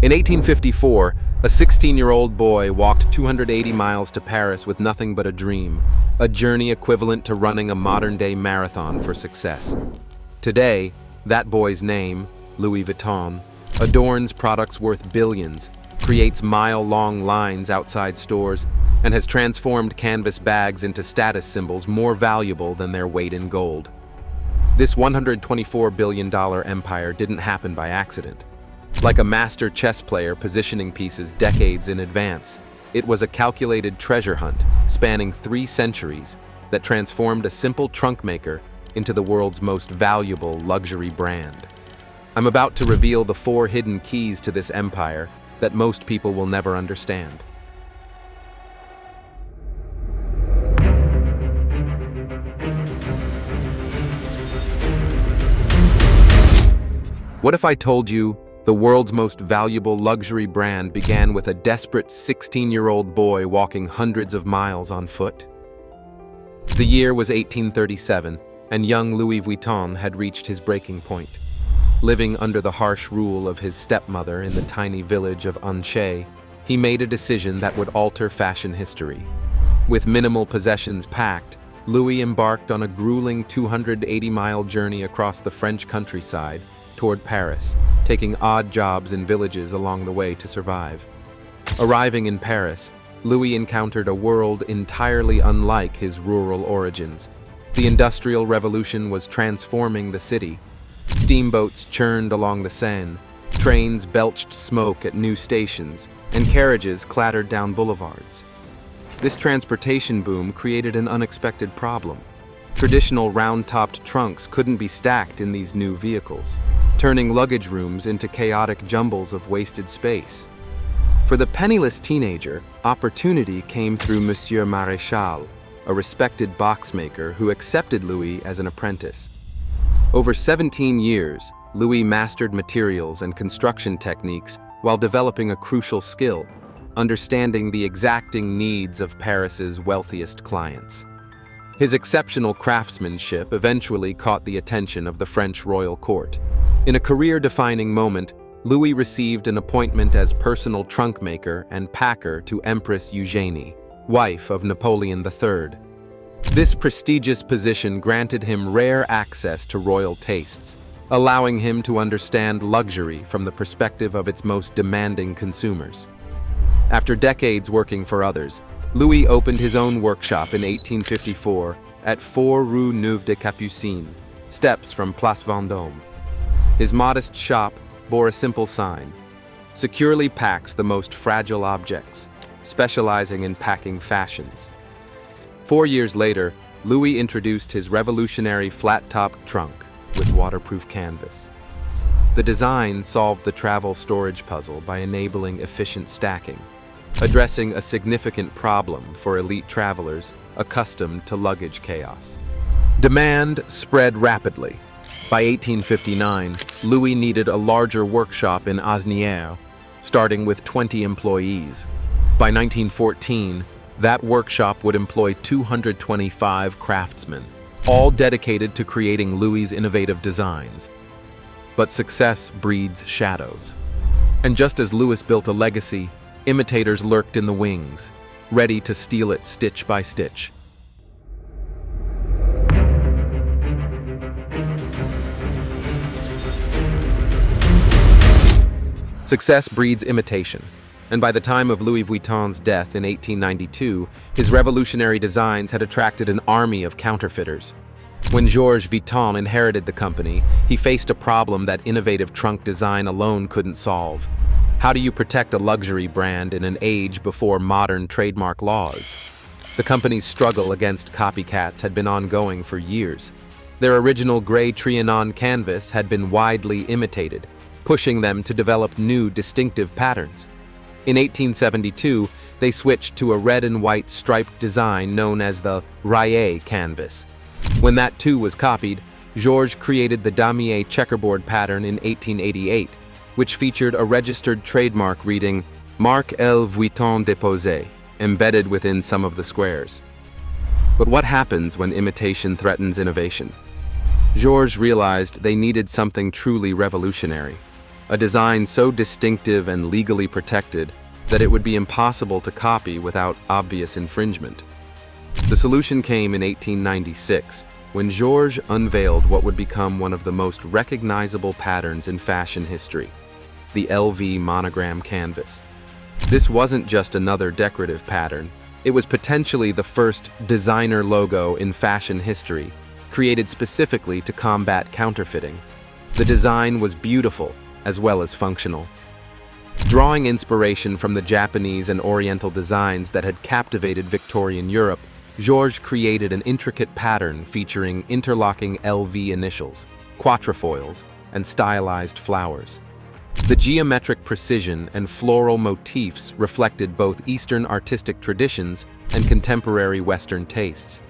In 1854, a 16-year-old boy walked 280 miles to Paris with nothing but a dream, a journey equivalent to running a modern-day marathon for success. Today, that boy's name, Louis Vuitton, adorns products worth billions, creates mile-long lines outside stores, and has transformed canvas bags into status symbols more valuable than their weight in gold. This $124 billion empire didn't happen by accident. Like a master chess player positioning pieces decades in advance, it was a calculated treasure hunt spanning 3 centuries that transformed a simple trunk maker into the world's most valuable luxury brand. I'm about to reveal the 4 hidden keys to this empire that most people will never understand. What if I told you the world's most valuable luxury brand began with a desperate 16-year-old boy walking hundreds of miles on foot? The year was 1837, and young Louis Vuitton had reached his breaking point. Living under the harsh rule of his stepmother in the tiny village of Untold, he made a decision that would alter fashion history. With minimal possessions packed, Louis embarked on a grueling 280-mile journey across the French countryside toward Paris, taking odd jobs in villages along the way to survive. Arriving in Paris, Louis encountered a world entirely unlike his rural origins. The Industrial Revolution was transforming the city. Steamboats churned along the Seine, trains belched smoke at new stations, and carriages clattered down boulevards. This transportation boom created an unexpected problem. Traditional round-topped trunks couldn't be stacked in these new vehicles, turning luggage rooms into chaotic jumbles of wasted space. For the penniless teenager, opportunity came through Monsieur Maréchal, a respected boxmaker who accepted Louis as an apprentice. Over 17 years, Louis mastered materials and construction techniques while developing a crucial skill, understanding the exacting needs of Paris's wealthiest clients. His exceptional craftsmanship eventually caught the attention of the French royal court. In a career-defining moment, Louis received an appointment as personal trunk maker and packer to Empress Eugénie, wife of Napoleon III. This prestigious position granted him rare access to royal tastes, allowing him to understand luxury from the perspective of its most demanding consumers. After decades working for others, Louis opened his own workshop in 1854 at 4 Rue Neuve des Capucines, steps from Place Vendôme. His modest shop bore a simple sign: securely packs the most fragile objects, specializing in packing fashions. 4 years later, Louis introduced his revolutionary flat-top trunk with waterproof canvas. The design solved the travel storage puzzle by enabling efficient stacking, addressing a significant problem for elite travelers accustomed to luggage chaos. Demand spread rapidly. By 1859, Louis needed a larger workshop in Asnières, starting with 20 employees. By 1914, that workshop would employ 225 craftsmen, all dedicated to creating Louis's innovative designs. But success breeds shadows. And just as Louis built a legacy, imitators lurked in the wings, ready to steal it stitch by stitch. Success breeds imitation, and by the time of Louis Vuitton's death in 1892, his revolutionary designs had attracted an army of counterfeiters. When Georges Vuitton inherited the company, he faced a problem that innovative trunk design alone couldn't solve. How do you protect a luxury brand in an age before modern trademark laws? The company's struggle against copycats had been ongoing for years. Their original gray Trianon canvas had been widely imitated, pushing them to develop new distinctive patterns. In 1872, they switched to a red and white striped design known as the runaway canvas. When that too was copied, Georges created the damier checkerboard pattern in 1888, which featured a registered trademark reading Marque Louis Vuitton déposé, embedded within some of the squares. But what happens when imitation threatens innovation? Georges realized they needed something truly revolutionary. a design so distinctive and legally protected that it would be impossible to copy without obvious infringement. The solution came in 1896, when Georges unveiled what would become one of the most recognizable patterns in fashion history, the LV monogram canvas. This wasn't just another decorative pattern, it was potentially the first designer logo in fashion history, created specifically to combat counterfeiting. The design was beautiful as well as functional. Drawing inspiration from the Japanese and Oriental designs that had captivated Victorian Europe, Georges created an intricate pattern featuring interlocking LV initials, quatrefoils, and stylized flowers. The geometric precision and floral motifs reflected both Eastern artistic traditions and contemporary Western tastes.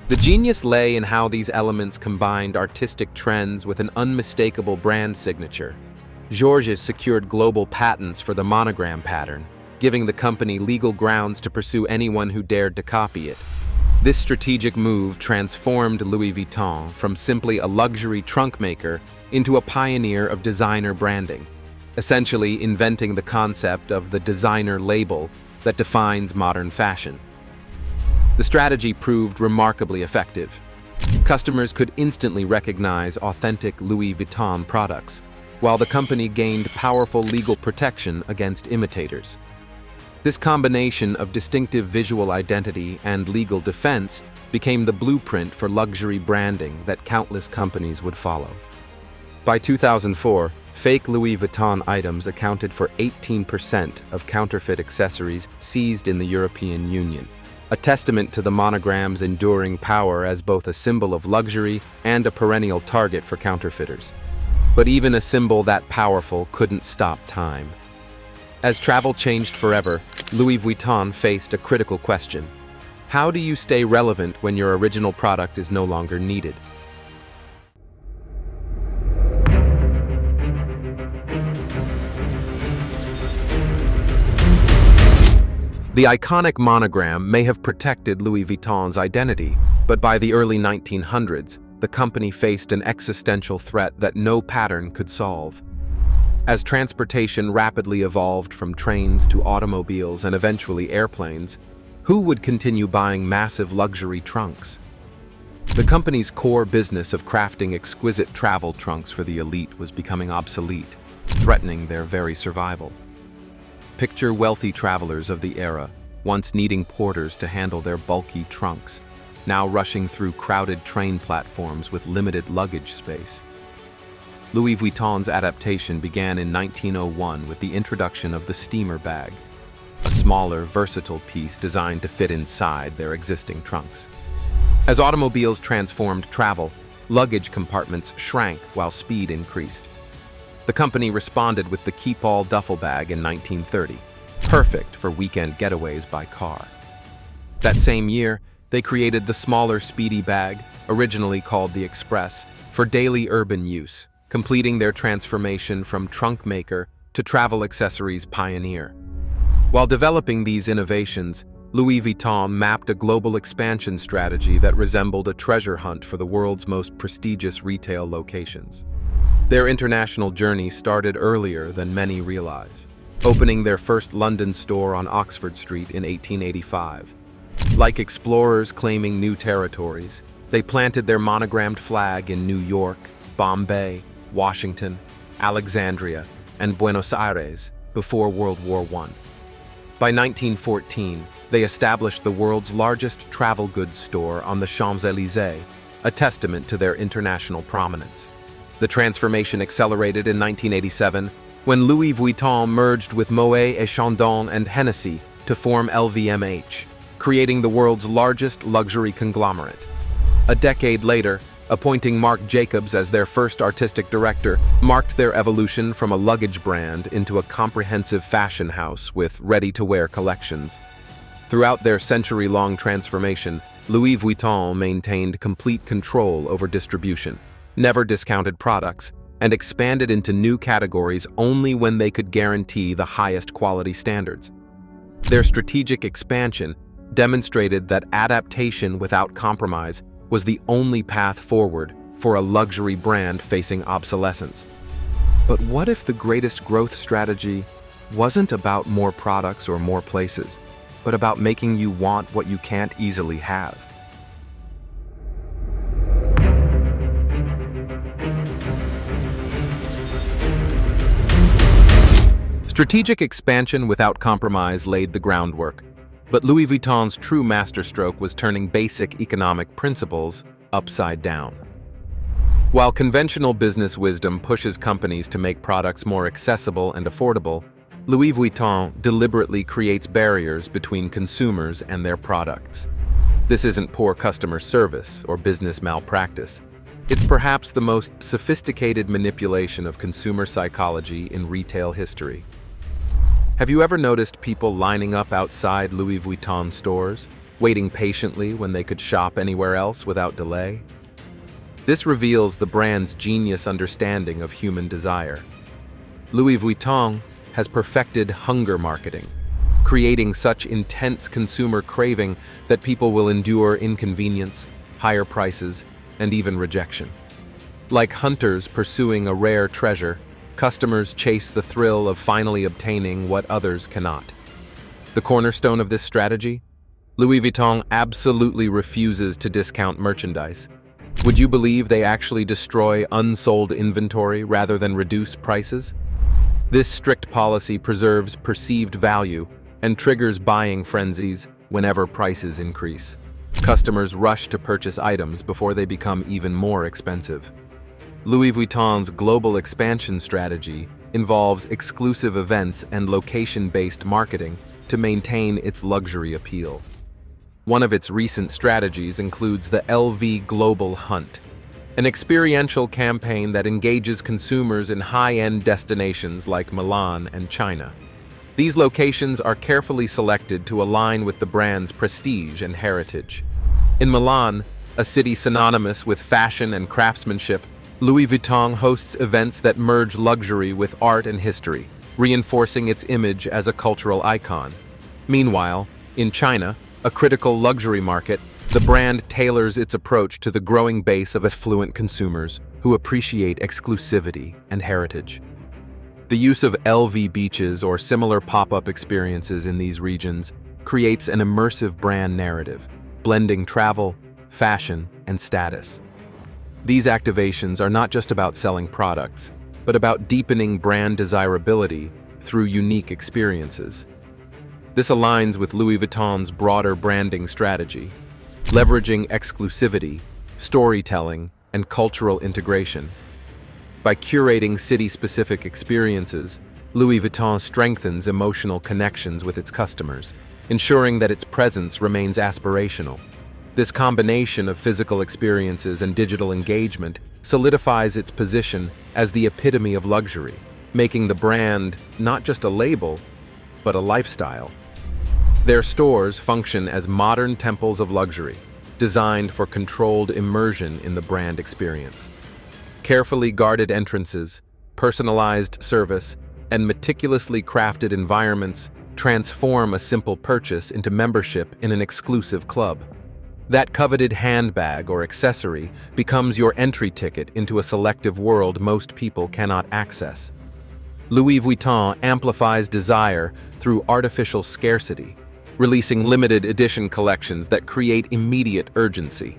The genius lay in how these elements combined artistic trends with an unmistakable brand signature. Georges secured global patents for the monogram pattern, giving the company legal grounds to pursue anyone who dared to copy it. This strategic move transformed Louis Vuitton from simply a luxury trunk maker into a pioneer of designer branding, essentially inventing the concept of the designer label that defines modern fashion. The strategy proved remarkably effective. Customers could instantly recognize authentic Louis Vuitton products, while the company gained powerful legal protection against imitators. This combination of distinctive visual identity and legal defense became the blueprint for luxury branding that countless companies would follow. By 2004, fake Louis Vuitton items accounted for 18% of counterfeit accessories seized in the European Union, a testament to the monogram's enduring power as both a symbol of luxury and a perennial target for counterfeiters. But even a symbol that powerful couldn't stop time. As travel changed forever, Louis Vuitton faced a critical question. How do you stay relevant when your original product is no longer needed? The iconic monogram may have protected Louis Vuitton's identity, but by the early 1900s, the company faced an existential threat that no pattern could solve. As transportation rapidly evolved from trains to automobiles and eventually airplanes, who would continue buying massive luxury trunks? The company's core business of crafting exquisite travel trunks for the elite was becoming obsolete, threatening their very survival. Picture wealthy travelers of the era, once needing porters to handle their bulky trunks, now rushing through crowded train platforms with limited luggage space. Louis Vuitton's adaptation began in 1901 with the introduction of the steamer bag, a smaller, versatile piece designed to fit inside their existing trunks. As automobiles transformed travel, luggage compartments shrank while speed increased. The company responded with the Keep-All duffel bag in 1930, perfect for weekend getaways by car. That same year, they created the smaller Speedy bag, originally called the Express, for daily urban use, completing their transformation from trunk maker to travel accessories pioneer. While developing these innovations, Louis Vuitton mapped a global expansion strategy that resembled a treasure hunt for the world's most prestigious retail locations. Their international journey started earlier than many realize, opening their first London store on Oxford Street in 1885. Like explorers claiming new territories, they planted their monogrammed flag in New York, Bombay, Washington, Alexandria, and Buenos Aires before World War I. By 1914, they established the world's largest travel goods store on the Champs-Élysées, a testament to their international prominence. The transformation accelerated in 1987 when Louis Vuitton merged with Moet & Chandon and Hennessy to form LVMH, creating the world's largest luxury conglomerate. A decade later, appointing Marc Jacobs as their first artistic director marked their evolution from a luggage brand into a comprehensive fashion house with ready-to-wear collections. Throughout their century-long transformation, Louis Vuitton maintained complete control over distribution, never discounted products, and expanded into new categories only when they could guarantee the highest quality standards. Their strategic expansion demonstrated that adaptation without compromise was the only path forward for a luxury brand facing obsolescence. But what if the greatest growth strategy wasn't about more products or more places, but about making you want what you can't easily have? Strategic expansion without compromise laid the groundwork, but Louis Vuitton's true masterstroke was turning basic economic principles upside down. While conventional business wisdom pushes companies to make products more accessible and affordable, Louis Vuitton deliberately creates barriers between consumers and their products. This isn't poor customer service or business malpractice. It's perhaps the most sophisticated manipulation of consumer psychology in retail history. Have you ever noticed people lining up outside Louis Vuitton stores, waiting patiently when they could shop anywhere else without delay? This reveals the brand's genius understanding of human desire. Louis Vuitton has perfected hunger marketing, creating such intense consumer craving that people will endure inconvenience, higher prices, and even rejection. Like hunters pursuing a rare treasure, customers chase the thrill of finally obtaining what others cannot. The cornerstone of this strategy? Louis Vuitton absolutely refuses to discount merchandise. Would you believe they actually destroy unsold inventory rather than reduce prices? This strict policy preserves perceived value and triggers buying frenzies whenever prices increase. Customers rush to purchase items before they become even more expensive. Louis Vuitton's global expansion strategy involves exclusive events and location-based marketing to maintain its luxury appeal. One of its recent strategies includes the LV Global Hunt, an experiential campaign that engages consumers in high-end destinations like Milan and China. These locations are carefully selected to align with the brand's prestige and heritage. In Milan, a city synonymous with fashion and craftsmanship, Louis Vuitton hosts events that merge luxury with art and history, reinforcing its image as a cultural icon. Meanwhile, in China, a critical luxury market, the brand tailors its approach to the growing base of affluent consumers who appreciate exclusivity and heritage. The use of LV beaches or similar pop-up experiences in these regions creates an immersive brand narrative, blending travel, fashion, and status. These activations are not just about selling products, but about deepening brand desirability through unique experiences. This aligns with Louis Vuitton's broader branding strategy, leveraging exclusivity, storytelling, and cultural integration. By curating city-specific experiences, Louis Vuitton strengthens emotional connections with its customers, ensuring that its presence remains aspirational. This combination of physical experiences and digital engagement solidifies its position as the epitome of luxury, making the brand not just a label, but a lifestyle. Their stores function as modern temples of luxury, designed for controlled immersion in the brand experience. Carefully guarded entrances, personalized service, and meticulously crafted environments transform a simple purchase into membership in an exclusive club. That coveted handbag or accessory becomes your entry ticket into a selective world most people cannot access. Louis Vuitton amplifies desire through artificial scarcity, releasing limited edition collections that create immediate urgency.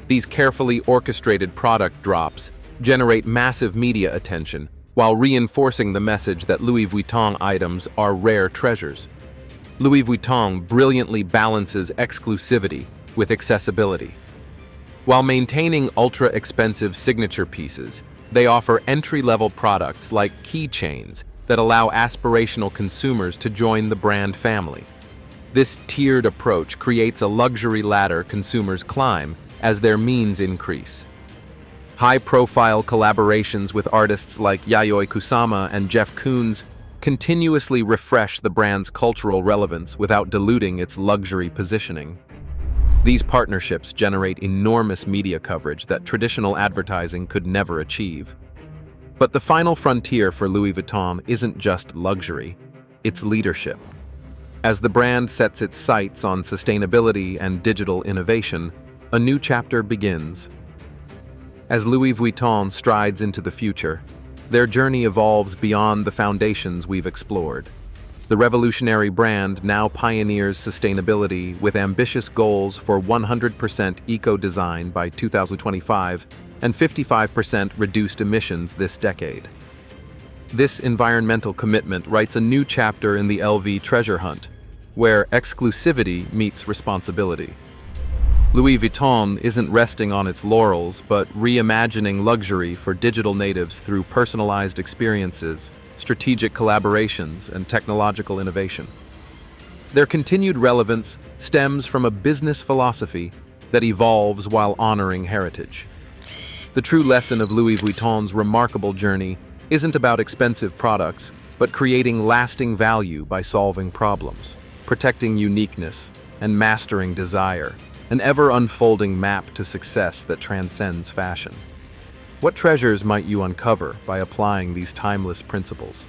These carefully orchestrated product drops generate massive media attention while reinforcing the message that Louis Vuitton items are rare treasures. Louis Vuitton brilliantly balances exclusivity with accessibility. While maintaining ultra-expensive signature pieces, they offer entry-level products like keychains that allow aspirational consumers to join the brand family. This tiered approach creates a luxury ladder consumers climb as their means increase. High-profile collaborations with artists like Yayoi Kusama and Jeff Koons continuously refresh the brand's cultural relevance without diluting its luxury positioning. These partnerships generate enormous media coverage that traditional advertising could never achieve. But the final frontier for Louis Vuitton isn't just luxury, it's leadership. As the brand sets its sights on sustainability and digital innovation, a new chapter begins. As Louis Vuitton strides into the future, Their journey evolves beyond the foundations we've explored. The revolutionary brand now pioneers sustainability with ambitious goals for 100% eco-design by 2025 and 55% reduced emissions this decade. This environmental commitment writes a new chapter in the LV treasure hunt, where exclusivity meets responsibility. Louis Vuitton isn't resting on its laurels, but reimagining luxury for digital natives through personalized experiences, strategic collaborations, and technological innovation. Their continued relevance stems from a business philosophy that evolves while honoring heritage. The true lesson of Louis Vuitton's remarkable journey isn't about expensive products, but creating lasting value by solving problems, protecting uniqueness, and mastering desire, an ever-unfolding map to success that transcends fashion. What treasures might you uncover by applying these timeless principles?